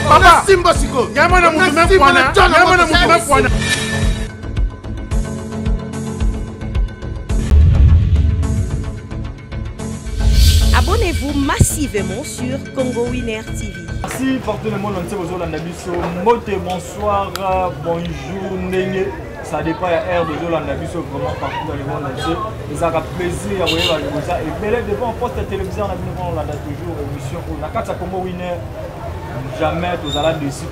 Papa, Simba Siko. Yamana Moutoumé Fouana. Yamana Moutoumé Fouana. Abonnez-vous massivement sur Congo Winner TV. Merci pour tout le monde. Bonsoir, bonjour, Néné. Ça dépend de l'air de Zolanda Bisso vraiment partout dans le monde entier. Et ça a plaisir à voir ça. Et mais là, devant poste de télévision, on a toujours émission. On a 4 Congo Winner. Jamais vous allez dessus,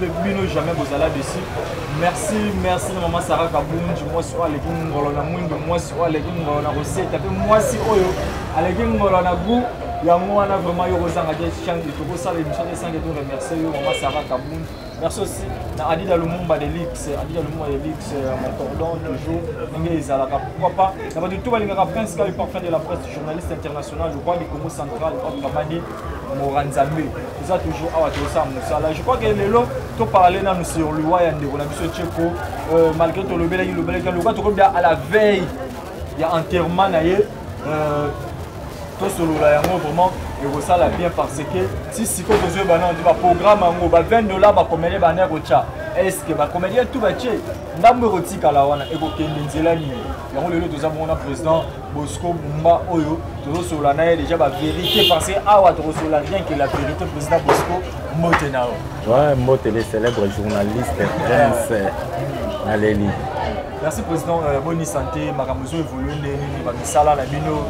jamais vous allez dessus. Merci, merci maman Sarah Kaboun. Moi sur les gens, moi sur les gens, recette. Moi si oyo, les gens goût. Il y a moi vraiment yo rozanga de chang de tout ça l'émission de 5 et tout remercier maman Sarah Kaboun. Merci aussi à Adida Lumumba de Lix, Adida Lumumba de Lix, mon cordon toujours. Pourquoi pas? Ça va de tout aller à Prince Kabi parfait de la presse journaliste international. Je crois du Congo central, Kamadi Moranzambe. Ils ont toujours à ça. Je crois que les lots, tu parlais sur le Wayande, on a vu ce Tcheko, malgré tout le bel, à la veille, il y a enterrement. Tout ce vraiment et ça l'a bien parce que si si quand vous avez programme en $20 va commander banner au chat est-ce que va commander tout va chez ndamwe rotika la wana et ko kendenzela ni yango lelo toza mona président Bosco Mumba oyo tozo sola na déjà ba vérité parce que awa tozo sola rien que la vérité président Bosco Motenao ouais Motele célèbre journaliste Prince Aleli. Merci président bonne santé makamuzo évoluer ni ba misala na bino.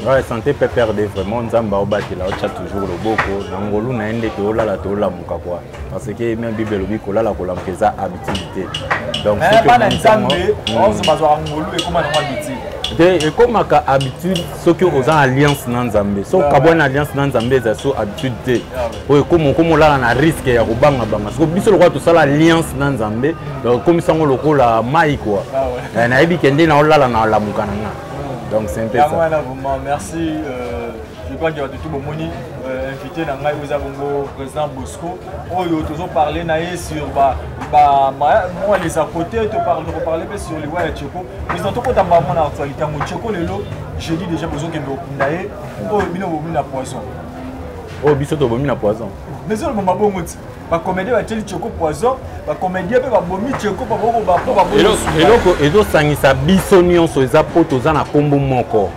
Ouais, santé peut perdre vraiment nzamba obatela ocha toujours le boko nangolu na ende to la muka quoi parce que même bible lobi ko la mpeza habitude donc c'est que na nzambe on se bazwa ngolu et comment na habitude et comme ka habitude ce que aux alliance na nzambe so ka bonne alliance na nzambe za so habitude oyo comme la na risque ya kubanga banga so biso le quoi to sala alliance na nzambe donc comme ça on lokola mai quoi na yebi kende na olala na la muka na. Donc c'est un peu ça. Merci. Je crois qu'il y a tout le monde invité dans le président Bosco. On a toujours parlé sur moi les à côté, tu parler sur les Waya Tcheko. Président, tu as parlé de l'actualité. Tcheko, j'ai dit déjà besoin que nous ayons un poisson. Oh, biso to bomi na poison. Mais c'est le moment bon mot. Ba comédie va teli Tcheko poison, ba comédie pe ba bomi Tcheko pa boko ba Eloko sangisa biso nyonso eza poto za na kombo moko.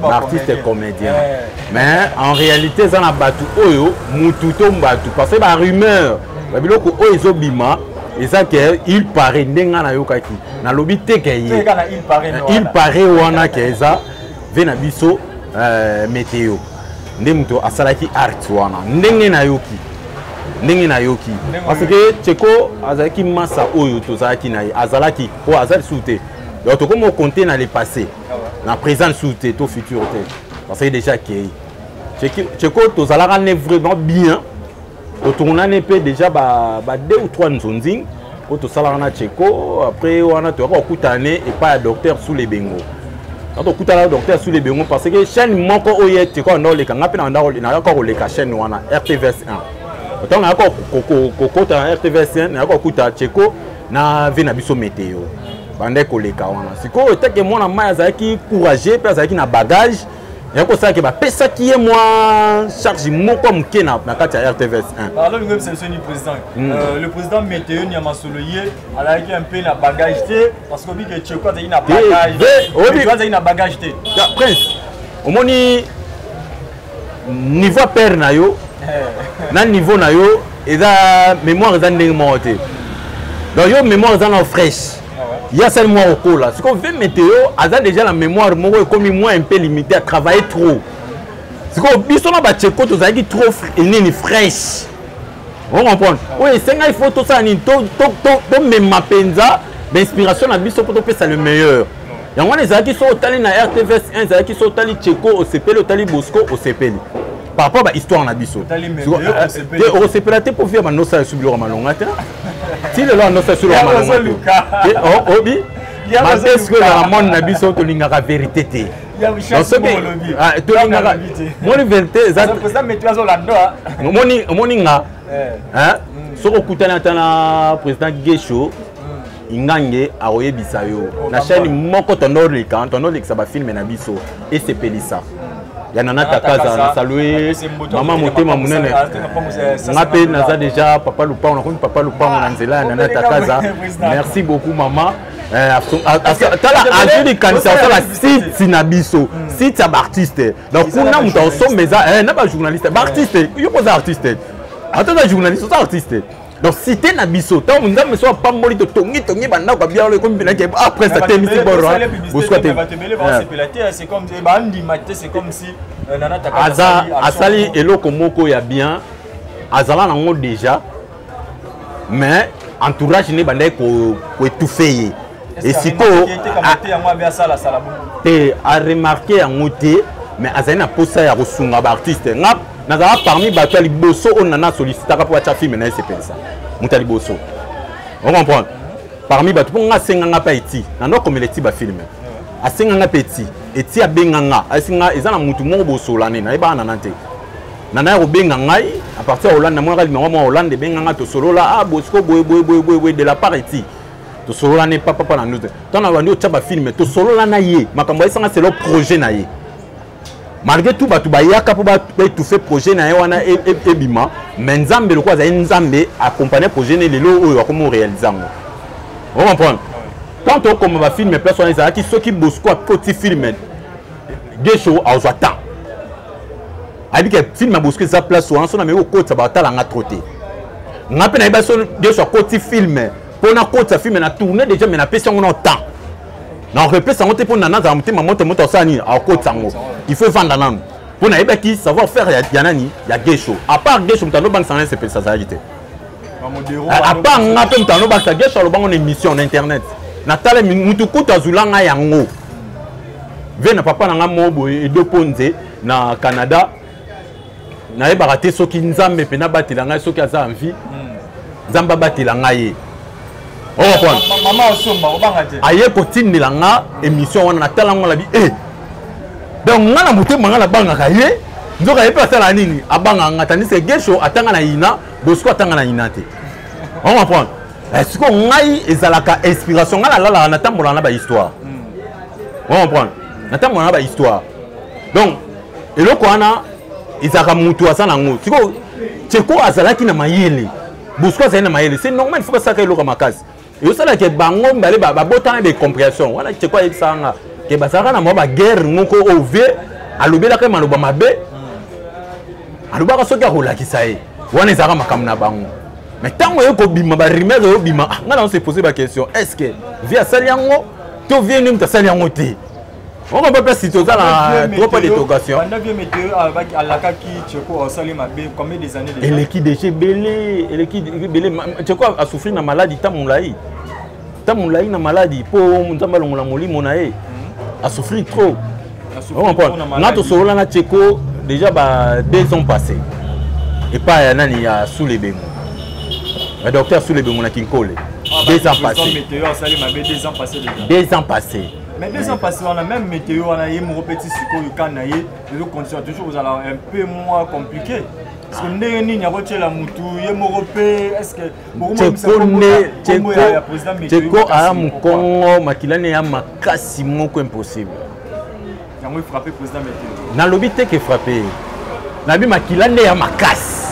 Artiste comédien. Mais en réalité za na batu oyo mutu to mbatu parce que ba rumeur ba biloko oyo ezobima eza que il paraît ndenga na yokaki na lobi te ke il paraît wana ke eza vena biso météo. Ndemto asalaki art wana ndenge na yoki parce que Tcheko azalaki massa oyo tozalaki na azalaki o azali souté donc to comme compter na le passé na présent souté to futur parce que déjà qui Tcheko tozalaka ne vraiment bien to tourna ne peut déjà ba 2 ou 3 nzonzing ko to salaka na Tcheko après wana to ko kutane et pas docteur sous les bengo. Quand on écoute le docteur sous les bémons parce que chaîne manque au yet tu connais les canapés dans encore les chaîne wana RTVS 1 autant encore coco dans RTVS 1 encore écoute Tcheko na vena biso météo bande ko les kawana siko était que moi na maya qui courageux parce qu'il na bagage et ko ça que ba pesa qui est moi charge moko mke na kati ya RTVS 1 alors le c'est le président le président météo Nyamasoloye a un peu na bagage parce que que Tcheko a na bagage il na bagage prince au moni niveau père na yo na niveau na yo eza mémoire eza ndenge monté donc yo mémoire eza na fraîche. Il y a seulement au cours là. Ce qu'on fait météo, a déjà la mémoire, comme moi un peu limité à travailler trop. Ce qu'on dit, on a Tcheko, tu as dit trop fraîche. On comprend. Oui, c'est il faut tout ça, même ma penza, l'inspiration à biso pour faire ça le meilleur. Il y a des gens qui sont au tali na RTVS 1, des gens qui sont au tali Tcheko, au CPL, au tali Bosco, au CPL. Par rapport à l'histoire na biso. Au CPL, tu peux faire ma noce sur le roman. Si le loi noce sur le roman. Oh, Obi. Est-ce que la monde na biso to lingaka vérité té. Dans ce que to lingaka mon vérité exact. Ça mais tu as la doa. Moni nga. Hein? Soko kutana tana président Gesho. Ingange aoyebisa yo. Na chaîne moko tonolika ça ba filmer na biso et c'est pelisa. ya Nana Takaza na saluer maman Motema Munene ngape naza déjà papa Lupa on a connu papa Lupa on nzela Nana Takaza merci beaucoup maman tala ajudi kanisa sala site na biso site ya artiste donc kuna muta osomeza na ba journaliste ba artiste yo poza artiste atata journaliste ça artiste donc cité na biso tant on me soit pas moli de tongi banda ko bien le comme bien après ça t'es mis bord c'est comme bandi maté c'est comme si Nana Takaza asali eloko moko ya bien azala nango déjà mais entourage ne banda ko étouffer et si ko a remarqué en côté mais azana posa ya kosunga ba artiste ngap nazala parmi bato ya liboso on nana sollicitaka po acha film na SPNSA mutali boso on comprend parmi bato po nga senganga pa eti nando komeleti ba film asenganga petit eti abenganga asinga ezana mutu moko bosola ne na eba na nante nana ko benga ngai à partir Hollande na mwana numéro moi Hollande benganga to solola bosco boy de la partie to solola ne papa na nous tant na bandi o tchaba film to solola na ye makambo esanga c'est le projet na ye malgré tout batu bayaka po ba tout fait projet na ye wana ebima mais nzambe le quoi za nzambe accompagner projet ne lelo oyo akomo réalisango on comprend quand on comme ba film personne ça qui ceux qui bosco petit film des shows à temps abi que film a bosco ça place on na me ko kota ba talanga troté ngape na ba so des shows petit film pour na kota film na tourner déjà mais na pesa on temps na repesa ngote pour nana za mtima moto sani a kota ngo il faut vendre nan pour na qui savoir faire ya nani ya gesho à part gesho mtano bank sans c'est ça agité à part ngape mtano bank ça gesho lo bango émission na internet na tala mutu kuta zulanga yango vena papa na ngamobo et deux ponze na Canada na eba raté soki nzambe pe na batela ngai soki aza envie nzamba batela ngai oh maman osomba obanga te aye kotindela nga émission wana na tala ngo la bi donc nga na motema nga na banga kaye nzoka yepe asala nini abanga nga tandis que gesho atanga na ina bosco atanga na ina te on va prendre est-ce que ngai ezalaka inspiration nga la na tambola na ba histoire on va prendre na tambola na ba histoire donc eloko wana ezaka mutu asana ngo siko cheko azalaki na mayele bosco azali na mayele c'est normal il faut que ça eloko makasi et aussi là que bango mbale ba botana de compréhension wana cheko yebisanga ke basaka na mo ba guerre ngoko ove alobela ka maloba mabe alobaka soki akolakisa ye wana ezaka makambo na bango mais tango yo ko bima ba rumeur yo bima ngana on se poser ba question est-ce que via saliango to vient nim ta saliango te on peut pas si total trop pas d'interrogation on a vu météo avec alaka ki cheko osali mabe combien des années déjà et qui déjà belé et qui belé cheko a souffrir na maladie tamulai na maladie po nzamba longola molimo na ye a souffrir trop on comprend nato solola na cheko déjà ba 2 ans passés et pas nani ya sous les bengo le docteur sous les bengo na kinkole 2 ans passés météo osali mabe 2 ans passés déjà 2 ans passés mais 2 ans passés on a même météo on a yé mon petit siko yukana yé les conditions toujours vous allez un peu moins compliqué parce que ndenge nini ya kotela mutu ye morope est-ce que Cheko a mukongo makilane ya makasi moko impossible yango frappé président météo na lobi te ke frappé na bi makilane ya makasi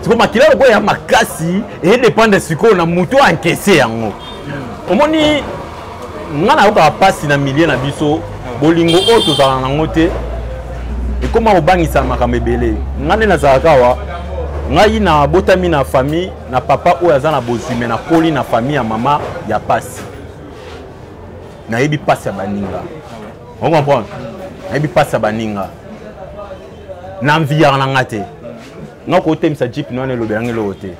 siko makilane ko ya makasi et dépend de siko na mutu encaisser yango omoni ngana oka pasi na milieu na biso bolingo o tozala nango te ekoma obangisa makambo ebele ngane nazalaka wa ngai na botami na famille na papa oyo aza na bozwime na koli na famille ya mama ya pasi nayebi pasi ya baninga on comprend nayebi pasi ya baninga na mviyaka na nga te nga kotemisa jipe nwana elobelange eloko te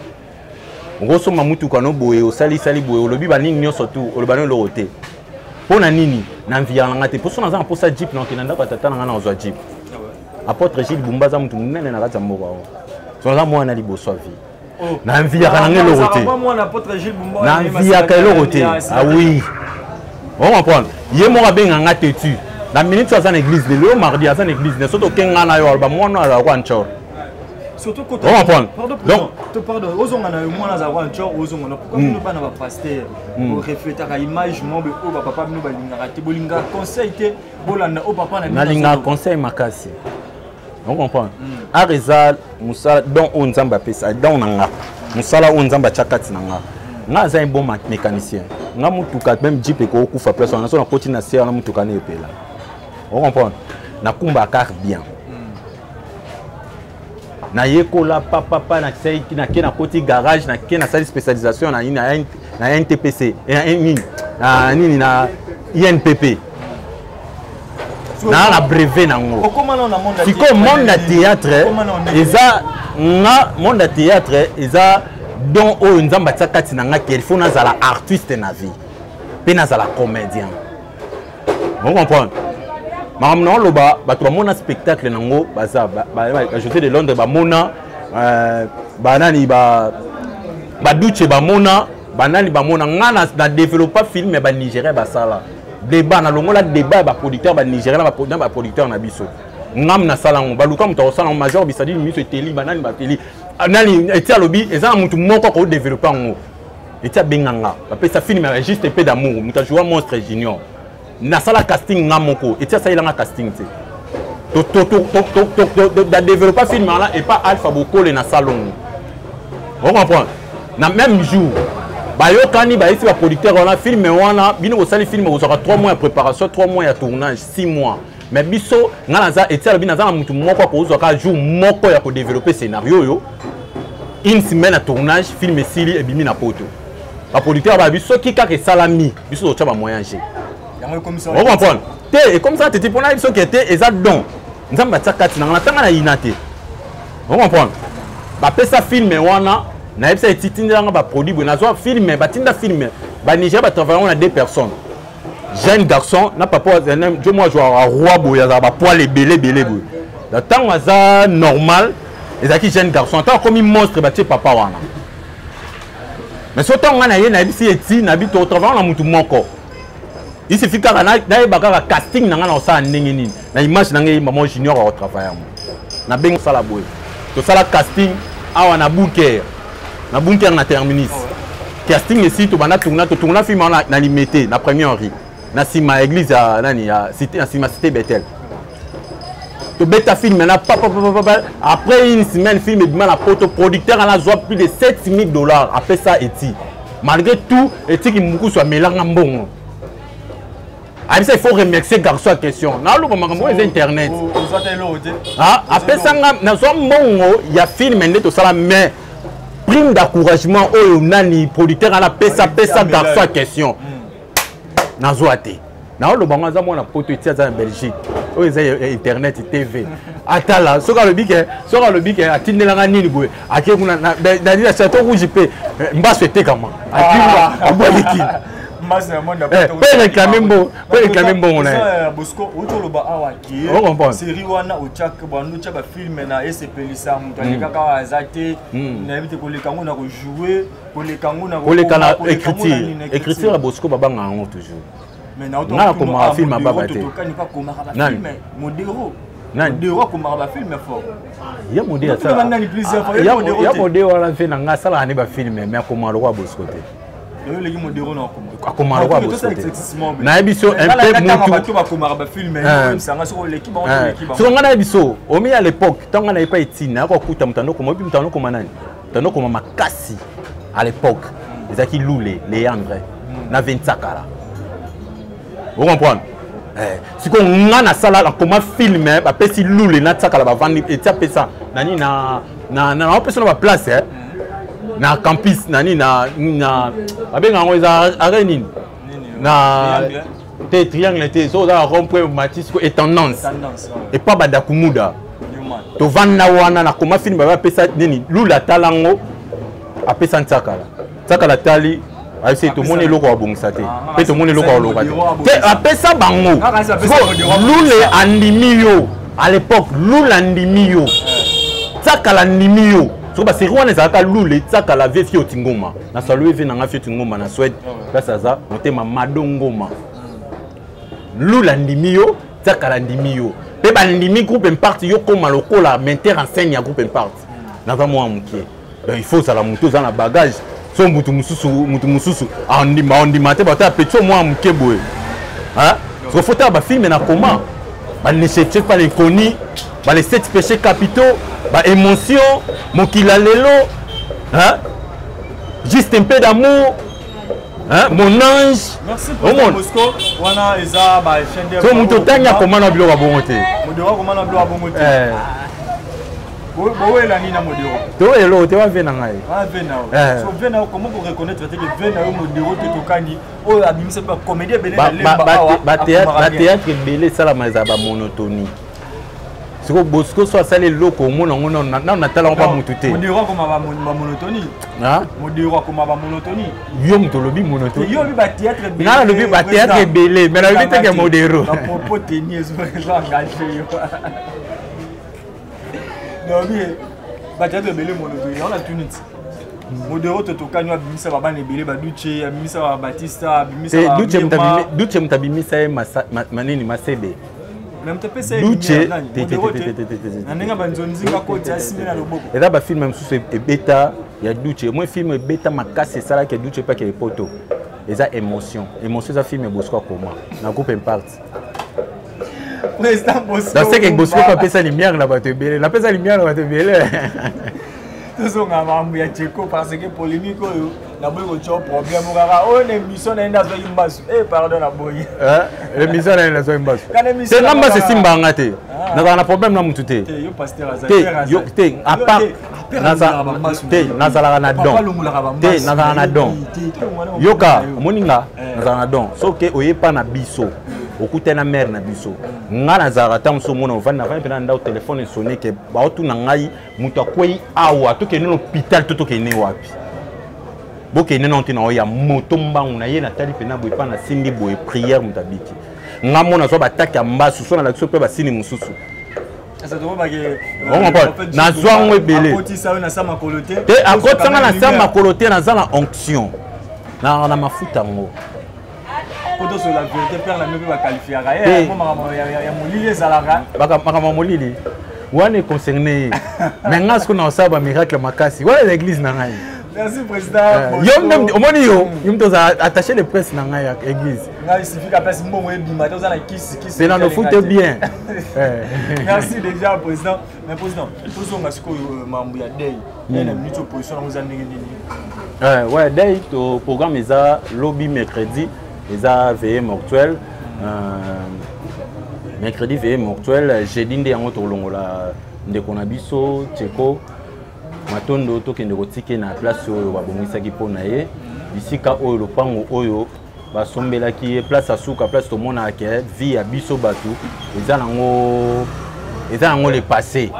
okosomba mutuka no boye osalisali boye olobi baningi nyonso tu olobani eloko te mpo na nini na mviyaka na nga te mposo naza na mposa jipe nakokenda ndako ya tata na nga na kozwa jipe apôtre Gilles Bumba za mutu munene na kati ya mboka awa sonaza mwana liboso ya vie na mviyaka na nga eloko te na mviyaka eloko te awi on comprendre ye moko abenga nga tetu na minute aza na église lelo mardi aza na église ne soki okenga na yo aloba mwana azalaka anchor surtout quand on comprendre donc pardon ozonga na mwana azalaka anchor ozonga na pourquoi bino bana ba pasteur pour refléter ka image mombe o ba papa bino balingaka te bolingaka conseil te bolanda o papa na linga conseil makasi On comprend. Areza musala don on nzamba pesa don nanga. Musala on nzamba chakati nanga. Nga za un bon mécanicien. Nga mutuka même jeep ko okufa place on a so na koti na serre na mutuka ne epela. On comprend. Na kumba car bien. Na yekola papa na sei na kena koti garage na kena salle spécialisation na NTPC na nini na INPP. Na brevet nango. Siko monde na théâtre eza nga monde na théâtre eza don o nzamba tsakati nanga qu'il faut nazala artiste na vie. Pe nazala comédien. Vous comprenez? Maman loba bato mona spectacle nango baza ajouter de Londres ba mona banani ba duche ba mona banani ba mona ngana na développer film ba Nigeria ba sala débat na longola débat ba producteur ba Nigeria ba producteur na biso ngam na sala ngo baluka muto sala major bisadi miso teli banani ba teli nani etia lobi eza mutu moko ko développer ngo etia benganga ba pesa film juste peu d'amour muta jouer monstre junior na sala casting ngamoko etia ça il a casting te da développer film là et pas alpha bokole na salon on comprend na même jour ba yo kani ba ici ba producteur on a filmé wana bino ko sali film ko 3 mois de préparation 3 mois de tournage 6 mois mais biso ngala za etia bino za mutu moko ko zo ka jour moko ya ko développer scénario yo une semaine de tournage film sili et bimi na poto ba producteur ba biso ki ka ke salami biso zo cha ba moyen G. On comprend. Et comme ça, tu es pour la qui était et ça don. Nous avons batakati na tanga na inate. On comprend. Ba pesa film wana na epsa etitinda nga ba produit na zo film ba tinda film ba Niger ba travailler on a 2 personnes. Jeune garçon na papa je moi jouer à roi boya za ba poil belé boy. Le temps ça normal et ça qui jeune garçon tant comme un monstre ba tie papa wana. Mais ce temps nga na ye na bisi eti na bi to travailler na mutu moko. Il suffit que na casting na ngana osala ndenge nini na image na ngai maman junior au travail na bengo sala boy to sala casting awa na bunker na terminus casting ici to bana tourna film na limité na première rue na sima église ya nani ya cité na sima cité Bethel to beta film na papa après une semaine film bima na poto producteur a zoa plus de $7,000 après ça eti malgré tout eti ki muku so melanga mbongo. Il faut remercier garçon à question. Na lo comme internet. Après ça na so mbongo ya film ndeto sala mais prime d'encouragement oyo nani producteur ala pesa garçon à question. Na zo ate. Na lo bango za mona poto etia za Belgique. Oyo za internet TV. Atala soka le bike atindelanga nini boye. Ake kuna na dina château rouge pe mbaso ete kama. Atinda aboliki. Peut réclamer bon on est Bosco utoloba awaki série wana ochaka bando chaka film na SPLisa mutani kaka azate na bite ko lekango na ko jouer ko lekango na ko écriture la Bosco babanga ngo toujours mais na ko ma film babate nani modéro modéro ko ma film fort ya modéro ça ya modéro wala fait na nga sala ni ba film mais ko ma lo wa Bosco te les modérons non comment on va na biso un peu mutu ba komara ba film sanga sur l'équipe so ngana biso omi à l'époque tant ngana pas itina ko kuta mutano ko mobi mutano ko manani mutano ko makasi à l'époque les aki loulé Léandre na 25 kala vous comprenez si ko ngana sala la comment filmer ba pesi loulé na tsakala ba vandi et pesa nani na personne ba place na campus nani na abenga ngoza arenini na te triangle te so da rond-point Matisse ko et tendance et pas badakumuda to vanda wana na koma film ba pesa nini lula talango apesa ntsakala tali ayese to moni loko abongisa te pe to moni loko aloka te apesa bango lule andimiyo à l'époque lula andimiyo tsakala ndimiyo so ba série wana ezaka lule tsaka la vie fio tingoma na salue ve na fio tingoma na Suède grâce ça motema madongoma lula ndimiyo tsaka la ndimiyo pe ba ndimi groupe impact yo koma lokola menteur enseigne ya groupe impact na va moi mukie ben il faut ça la moto za na bagage so mutu mususu andima te ba ta petio moi mukie boye hein so faut ta ba film na comment ba ne cherche pas les connus les 7 péchés capitaux, émotion, mokila lelo, hein? Juste un peu d'amour, hein? Mon ange. Merci pour Moscou. Wana eza ba chaîne de. So muto tanya comment na bilo ba bongote. Modero comment na bilo ba bongote. Bowe la nina modero. To elo te wa vena ngai. Ah vena. So vena comment pour reconnaître que vena o modero te tokani o abimisa ba comédie belé na lemba. Ba théâtre belé ça la maza ba monotonie. Si vous Bosco soit salé loko mon on a talent pas mututé. Modero comme ba monotonie. Hein? Modero comme ba monotonie. Yo mto lobi monotonie. Yo ba théâtre belé. Na lobi ba théâtre belé mais la vite que modero. Na propos tenir so engagé yo. Non mais ba théâtre belé monotonie on a tout net. Modero tokanywa bimisa baba ne belé ba Duche, bimisa ba Batista, bimisa ba Duche mtabimisa manini masebe. Duche, et là, film même sous bêta, il y a Duche. Moi, film bêta, ma casse, c'est ça que Duche pas qu'il y a des poteaux. Et ça, émotion. Émotion, ça film Bosco pour moi. Dans le groupe Impact. Président Bosco. Dans ce que Bosco a fait sa lumière là-bas, te belé. La fait sa lumière là-bas, te belé. Tout ça, on a Tcheko parce que polémique, on a beaucoup de problèmes. On a une émission, on a une émission. Eh, pardon, la boy. L'émission, on a une émission. C'est là-bas, c'est Simba Ngate. On a un problème là, mon tout est. Yo, pasteur Azar. T'es, à part. Nazala na don. T'es, nazala na don. Yoka, moninga, nazala na don. Sauf que, oye pas na biso. Okute na mère na biso nga nazara ta mso mona ovanda na vana nda au téléphone sonné que ba otu na ngai mutu akwei awa to ke no hôpital to ke ne wapi boke ne nonte na ya moto mbangu na ye na tali pena boy pa na sindi boy prière mutabiki nga mona so bataki ambasu so na l'action pe ba sini mususu ça doit pas que on va na zwango ebele akoti sa na sama kolote te akoti sa na sama kolote na za na onction na mafuta ngo. Pour sur la vérité, père la mieux va qualifier. Il y a Molili Zalara. Molili. On est concerné. Maintenant, ce qu'on a ça, miracle Makassi. Voilà l'église Nangaï. Merci, président. Yo attaché les presses dans l'église. Il suffit qu'à place bon matin on a kiss. C'est dans le foot bien. Merci déjà président. Mais président, tous on a ce que membre ya day. Il y a une minute opposition nous a ouais, day au programme ça lobby mercredi. Les a veillé mortuel. Mercredi veillé mortuel. Jeudi ndé en autour longola ndekonabiso Tcheko. Matondo to kende kotike na place oyo babongisaki pona ye. Bisika oyo lopango oyo basombelaki place asuka place to mona ke vie ya biso batu. Eza nango le passé.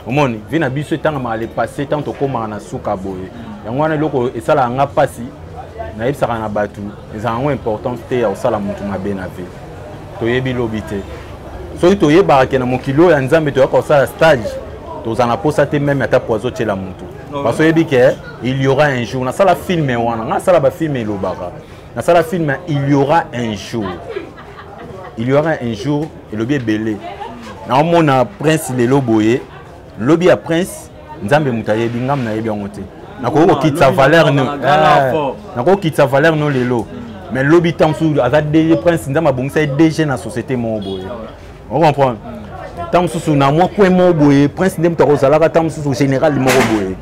Omoni vie na biso tanga ma le passé tant to koma na suka boye. Yango wana loko esala nga pasi. Na yebisaka na batu ezango importance te ya osala mutu mabe na vie toyebi lobi te soki toyebaka na mokilo ya nzambe toyaka osala stage tozana posa te même ata poiso tiela mutu parce que yebi ke il y aura un jour nasala film wana nasala ba film elobaka nasala film il y aura un jour elobi ebele na omona prince lelo boye lobi ya prince nzambe mutu ayebi ngam na yebi yango te nakoko kitsa valeur no nakoko kitsa valeur no lelo mais lobby tamsu aza DG prince ndama bongisa DG na société mo boye on comprend tamsu na moi ko mo boye prince ndem to kozalaka tamsu général mo boye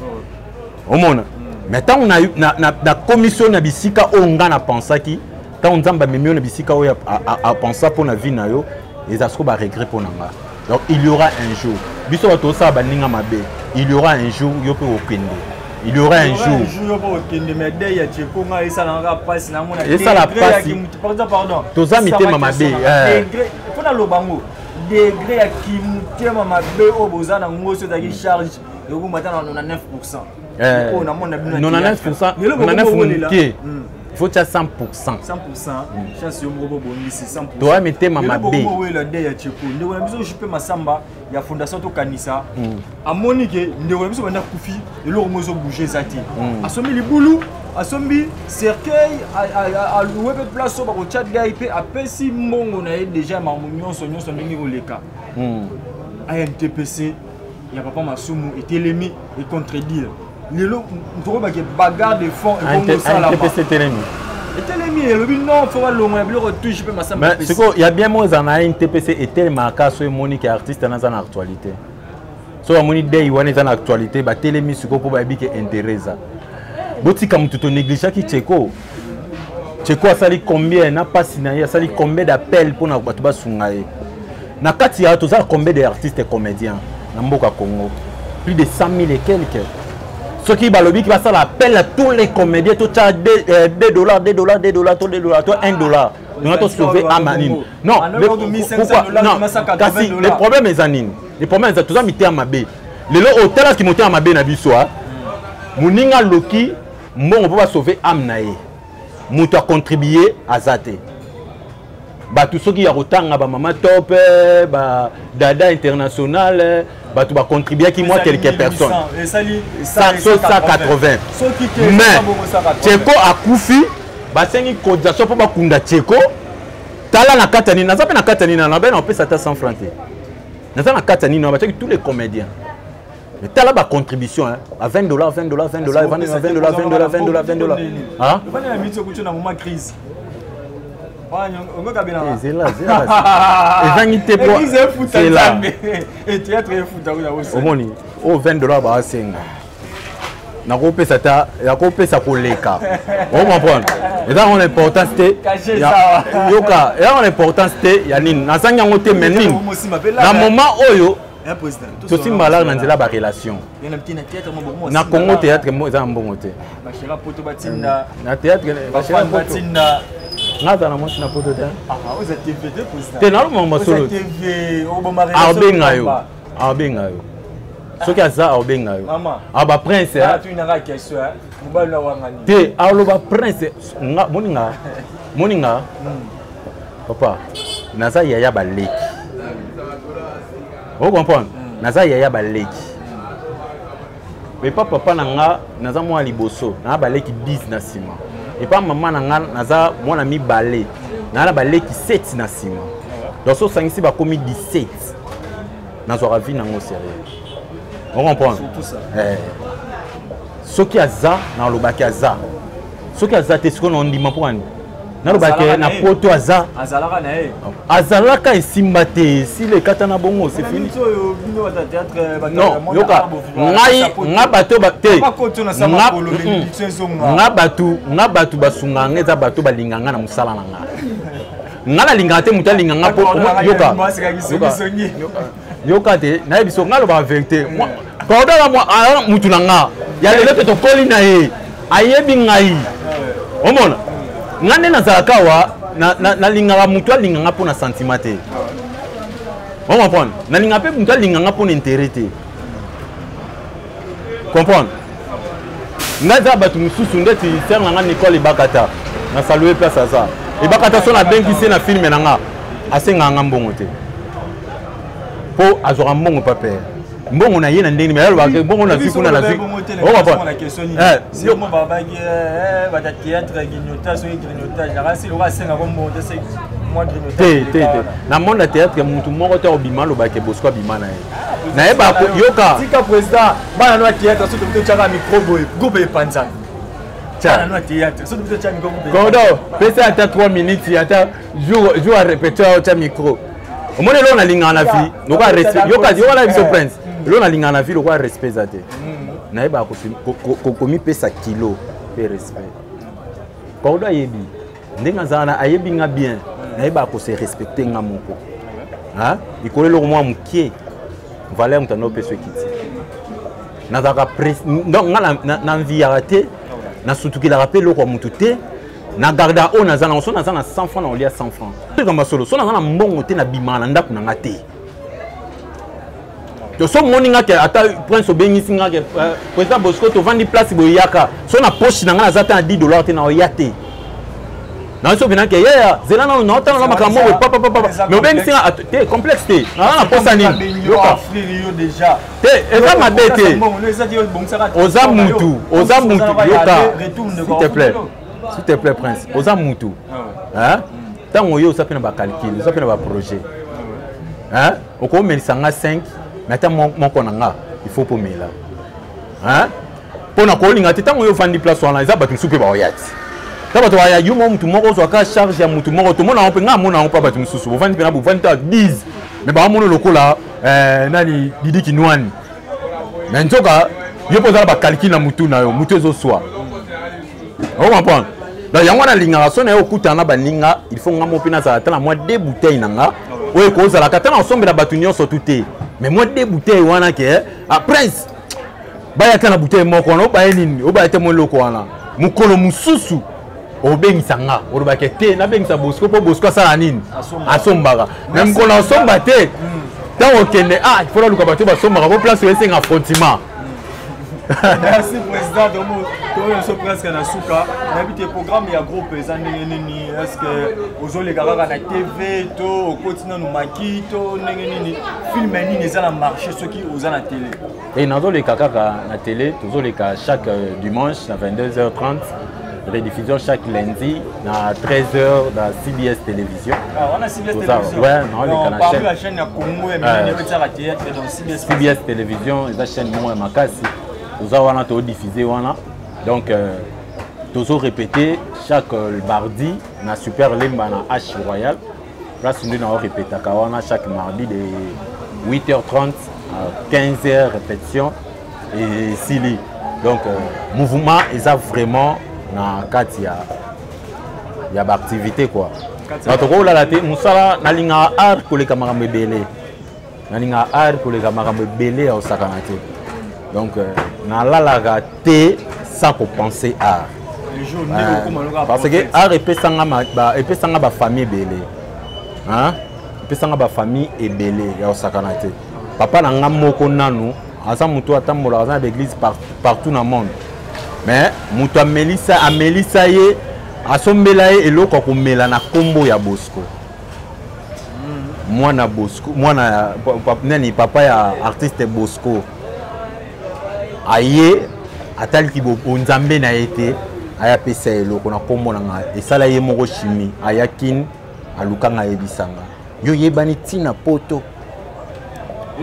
omona mais tant on a na commission na bisika onga na pensaki tant nzamba memio na bisika o a penser pour na vie na yo et ça se ba regret pour nanga donc il y aura un jour biso to sa ba ninga mabe il y aura un jour yo pe okende. Il y aura un jour. Et ça la passe. Pardon. Tous amis mama B. Faut na lobango. Degré ya kimute mama B au bozana ngoso daki charge. Yo matin on a 9%. On a mon 99%. 99%. Il faut 100%. 100%. Chance yo mrobo bongisi 100%. Toi mettez mama B. La day ya Tcheko. Ndeko na biso jupe masamba ya fondation to kanisa. Amoni ke ndeko na biso banda kufi eloko mozo bouger zati. Asomi libulu, asomi cercueil a louer pe place ba ko chat gay pe apesi mbongo na ye déjà mamunyo sonyo ndenge koleka. A NTPC ya papa Masumu etelemi et contredire. Lelo ntoko ba ke bagarre de fond et bon ça là. NTPC telemi. Mais c'est quoi, il y a bien moins en a une TPC et tellement cas sur Monique artiste dans une actualité. Sur Monique day one est en actualité, bah télémi ce qu'on peut dire que intéresse. Boti comme tout négligé qui Tcheko. Tcheko a sali combien n'a pas signé, a sali combien d'appels pour na batuba sungaye. Na kati ya tous ça combien d'artistes et comédiens dans Mboka Congo. Plus de 100 000 et quelques. Ce qui va lobby qui va ça l'appel à tous les comédiens, tout ça $2, $2, $2, toi $1. Nous avons sauvé à Manine. Non, pourquoi? Non, le problème est Zanine. Le problème est tout ça mis à Mabé. Le hôtel qui monte à Mabé na bisoa. Mouninga Loki, bon on peut pas sauver Amnae. Moutou a contribué à Zate. Bah tout ce qui a autant bah Maman Top, bah Dada International, bah tu vas contribuer qui moi quelques personnes. 180. Mais Tcheko a Koufi, bah c'est une cotisation pour pas Kunda Tcheko. Tala na Katani, na zape na Katani na ben on peut s'attendre sans franter. Na zape na Katani na bah tous les comédiens. Mais t'as là ma contribution hein, à $20, $20, $20, $20, $20, $20. Hein? C'est là. C'est là. Et théâtre est fou au moni, au $20 bah c'est na kopé ça ta, la kopé ça koleka. On comprend. Et là on l'important c'était yoka, et là on l'important c'était yanine, na sanya ngote menine. Na moment oyo tout si malade dans la relation. Na Congo théâtre mo za mbongo te. Na théâtre batina nada na mosi na poto te. Ah, vous êtes TV président. Te na lo mo solo. TV o bo relation. Abenga yo. Ce qui a ça abenga yo. Ah ba prince. Ah tu n'as question hein. Mobile na wangani. Te alo ba prince moninga. Papa, naza yaya ba leki. Vous comprenez? Naza yaya ba leki. Mais papa nanga naza mo liboso, na ba leki 10 na sima. Et pas maman nanga naza mon ami balé. Na ba leki 7 na sima. Donc so sangisi ba komi 17. Nazo ravi nango sérieux. Vous comprenez? Tout ça. Ce qui a za na lobaki aza. Ce qui a za te ce qu'on dit pour ani. Na lobaki na poto aza. Azalaka na e. Azalaka esimbate si le katana bongo c'est fini. Non, yoka. Nga bato ba te. Nga batu basunga ngeza bato balinganga na musala nanga. Nga la lingate muta linganga po yoka. Yoka te na biso nga lo ba vérité. Moi Cordoba moi mutu nanga. Ya le to koli na ye. Ayebi ngai. Omona. Ngane na zalaka wa na linganga mutu linganga po na sentiment te. On comprend. Na linganga pe mutu linganga po na intérêt te. Comprendre. Ngaza batu mususu ndeti ser nanga Nicole Bakata. Na saluer place à ça. Et Bakata so na bengi se na film nanga. Asenga mbongo te. Po azora mbongo pa père. Mbongo na ye na ndeni mais alors mbongo na fi kuna na fi. On va pas. Si on va baguer va théâtre grignota so grignota jara si le roi senga mbongo de c'est moi grignota. Na monde théâtre mutu moko te obima lo ba ke bosko bima na ye. Na e ba yoka. Tika président ba na théâtre so to chaka micro boy groupe panza. Tiens, na théâtre so to chaka micro boy. Godo, pesa ata 3 minutes ata jour à répéter au micro. Au moins là on a linga na vie. Donc respect. Yoka la vice prince. Là on a linga na vie le respect zate. Na e ba ko komi pesa kilo pe respect. Godo ayebi. Ndenga zana ayebi nga bien. Na e ba ko se respecter nga moko. Hein? Ikole lo moi mukie. Valeur mutano pe so kiti. Na zaka presse. Donc na envie arrêter. Na sutuki la rappel lo ko mututé. Na garda o nazana on na 100 francs na olia 100 francs. Comme solo so na mbongo te na bimana ndaku na ngate. To so moninga ke ata prince obengisi nga ke président Bosco to vandi place boyaka. So na poche na nga zata $10 te na oyate. Na so bina ke ya zela na na otana na makambo papa. Mais obengisi nga te complexe te. Na posa ni. Yoka frère déjà. Te eza mabete. Oza mutu yoka. S'il te plaît prince. Oza mutu. Hein? Tant que ça fait un calcul, ça fait un projet. Hein? Au cours de 5, maintenant il faut pour là. Hein? Pour nous, tant que vous avez des places, on a des soupe. Taba to ya yumo mutu moko zo ka charge ya mutu moko to mona on pe nga mona on pa batu mususu. Bo vandi pe na bo vandi ta 10. Mais ba mono lokola nani Didi Kinwani. Mais nzoka yo poza ba calcul na mutu na yo mutu ezo swa. On comprend. Donc yango na linga so na yo kutana ba ninga il faut ngamo pina za tala moi 2 bouteilles nanga. Oye ko za la katana ensemble na batu nyonso tuté. Mais moi 2 bouteilles wana ke a prince. Ba ya kana bouteille moko no ba nini o ba ete mo loko wana. Mukolo mususu obengisa o ba ke te na bengisa Bosco po Bosco sala nini asombaka. Même ko na somba te. Tant okende il faut la luka bato ba sombaka ko place ese nga frontiment. Merci président de moi. Toi on presque na suka. Na bité programme ya groupe ezandengenini est-ce que ozo les gars na TV to au quotidien no maki to ndengenini film nini eza na marché ceux qui oza na télé. Et nazo les kaka na télé, toujours les cas chaque dimanche à 22h30, rediffusion chaque lundi à 13h dans CBS télévision. Ah, on a CBS télévision. Ouais, non, les canaux. Par la chaîne ya Congo et même dans CBS télévision, la chaîne moi Makasi. Nous avons diffusé donc toujours répété chaque mardi na Super Lemba na H Royal. Place nous avons répété chaque mardi de 8h30 à 15h répétition et Sili. Donc mouvement est vraiment na katia il y a activité quoi. Donc on a la tête musala na linga art pour les camarades belé. Na linga art pour les camarades belé au sakanate. Donc, na la raté sans penser à. Parce que art et pesanga ba famille belé. Hein? Pesanga ba famille et belé ya sakanate. Papa na ngamoko nanu, asa mutu atambola dans l'église partout dans le monde. Mais mutu amelisa ye asombela ye eloko ko mela na kombo ya Bosco. Moi na Bosco, moi na nani papa ya artiste Bosco. Aye atali ki bo nzambe na été aya pesa eloko na kombo na nga esala ye moko chimie ayakin alukanga yebisanga yo yebani tina poto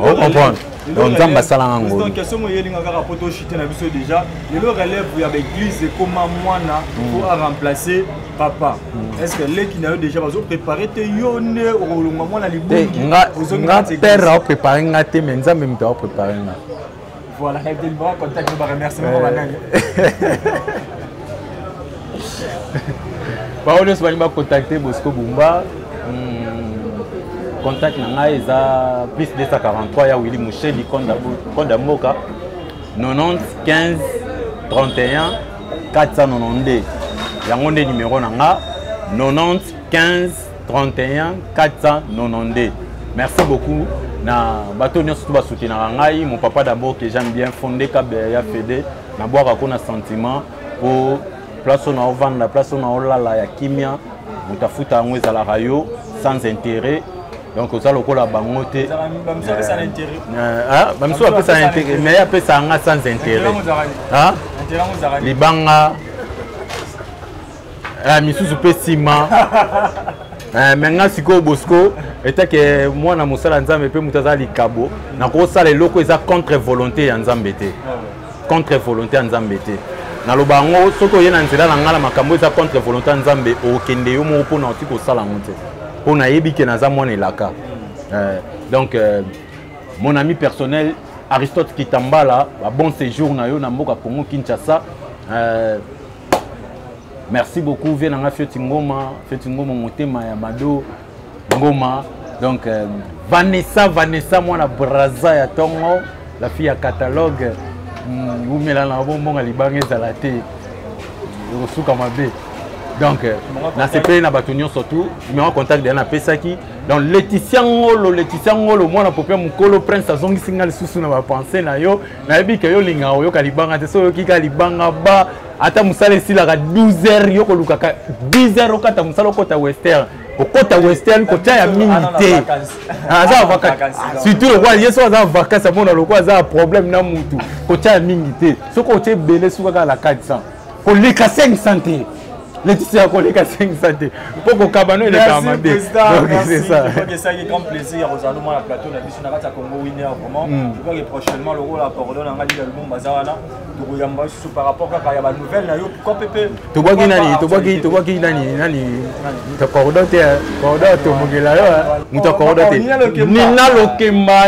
on comprend donc nzamba sala ngo donc question mo yelinga kaka poto chité na biso déjà le relève ya l'église et comment mwana pour remplacer papa est-ce que les qui n'a déjà bazo préparer te yone olonga mwana libungi nga père a préparé ngate mais nzambe mto a préparé nga. Voilà, il va contacter nous, remerciement. On va contacter Bosco Bumba. Contact nanga eza plus 243 ya Willy Moucheli Konda Moka 90 15 31 492. Yango nde numéro nanga 90 15 31 492. Merci beaucoup. Na bato nyonso ba soutenir ngai mon papa d'abord que j'aime bien fondé Kabeya Fede na boire akona sentiment pour place on vendre la place on la ya kimia mutafuta ngweza la rayo sans intérêt donc ça lokola bangote bamso a ça intérêt mais après ça nga sans intérêt hein libanga misusu pesima maintenant siko Bosco était que moi na musala nzambe pe mutaza likabo na ko sala eloko eza contre volonté ya nzambe te contre volonté ya nzambe te na lobango soko yena nzela na ngala makambo eza contre volonté ya nzambe okende yo mo pona otiko sala ngote pona yebike na za mwana elaka donc mon ami personnel Aristote Kitambala a bon séjour na yo na mboka Congo Kinshasa. Merci beaucoup. Viens dans Fioti Ngoma motema ya Mado Ngoma. Donc Vanessa moi na braza ya Tongo, la fille à catalogue. Vous mélangez la bonbon à libange zalate. Rosuka mabe. Donc na CP na batonyo surtout, numéro contact de na Pesaki. Donc Laetitia Ngolo moi na popia mukolo prince azongi singa lisusu na ba penser na yo. Na yebi ke yo linga yo kalibanga te so yo kika libanga ba. Ata musala esila 12h yo kolukaka 10h okata musala okota western okota western kota ya mingi te aza vacances surtout le roi yeso aza vacances mona lokwa aza problème na mutu kota ya mingi te soko ote belé suka la 400 koleka 500 te Laetitia a collé 5 Pourquoi Cabano il est à ma merci. C'est ça. Je crois que ça a grand plaisir à Rosalou la plateau la biso na kati Congo Winner vraiment. Je crois que prochainement le rôle à coordonner en Ali l'album Bazarana. Tu yamba sur par rapport à la nouvelle na yo pourquoi Pepe. Tu vois qui nani tu coordonne to mugela yo. Muta coordonne.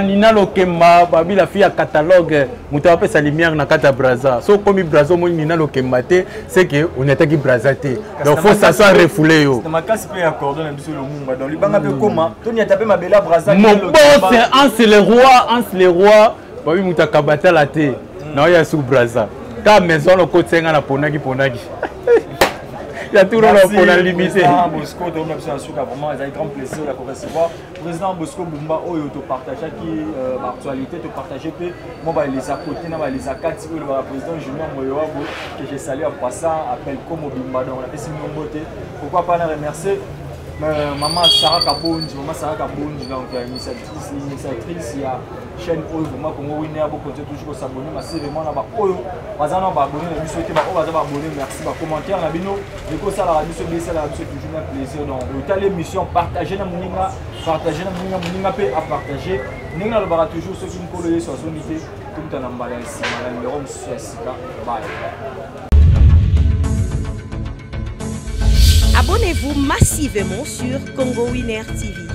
Nina Lokemba babi la fille à catalogue muta appelle sa lumière na kata Braza. So comme Braza mo Nina Lokemba te c'est que on était qui Braza te. Donc faut ça soit refoulé yo. C'est ma casse pe accordé na biso le mumba dans libanga pe koma Tony a tapé ma belle Braza. Mon boss c'est les rois babi muta kabata la te. Na ya sous Braza. Ta maison le côté nga na ponaki. Il y a tout le monde pour la limiter. Bosco, tu as vraiment un grand plaisir de recevoir. Président Bosco Bumba, tu partages l'actualité, tu partages les à côté, les à 4, le président Junior Moyoabo, que j'ai salué en passant, appelle comme Bumba. Donc, on a fait une beauté. Pourquoi pas la remercier? Maman Sarah Kabonji, donc initiatrice, il y a chaîne vraiment Congo Winner, vous continuez toujours à s'abonner, c'est vraiment là-bas. Bazana va abonner, la mission qui va abonner, merci, va commenter la vidéo, du coup ça la radio c'est toujours un plaisir. Donc vous l'émission, partagez la moninga, paix à partager. Ninga le bara toujours ceux qui nous collent sur son unité, tout en emballant ici, madame Léron Suessica, bye. Abonnez-vous massivement sur Congo Winner TV.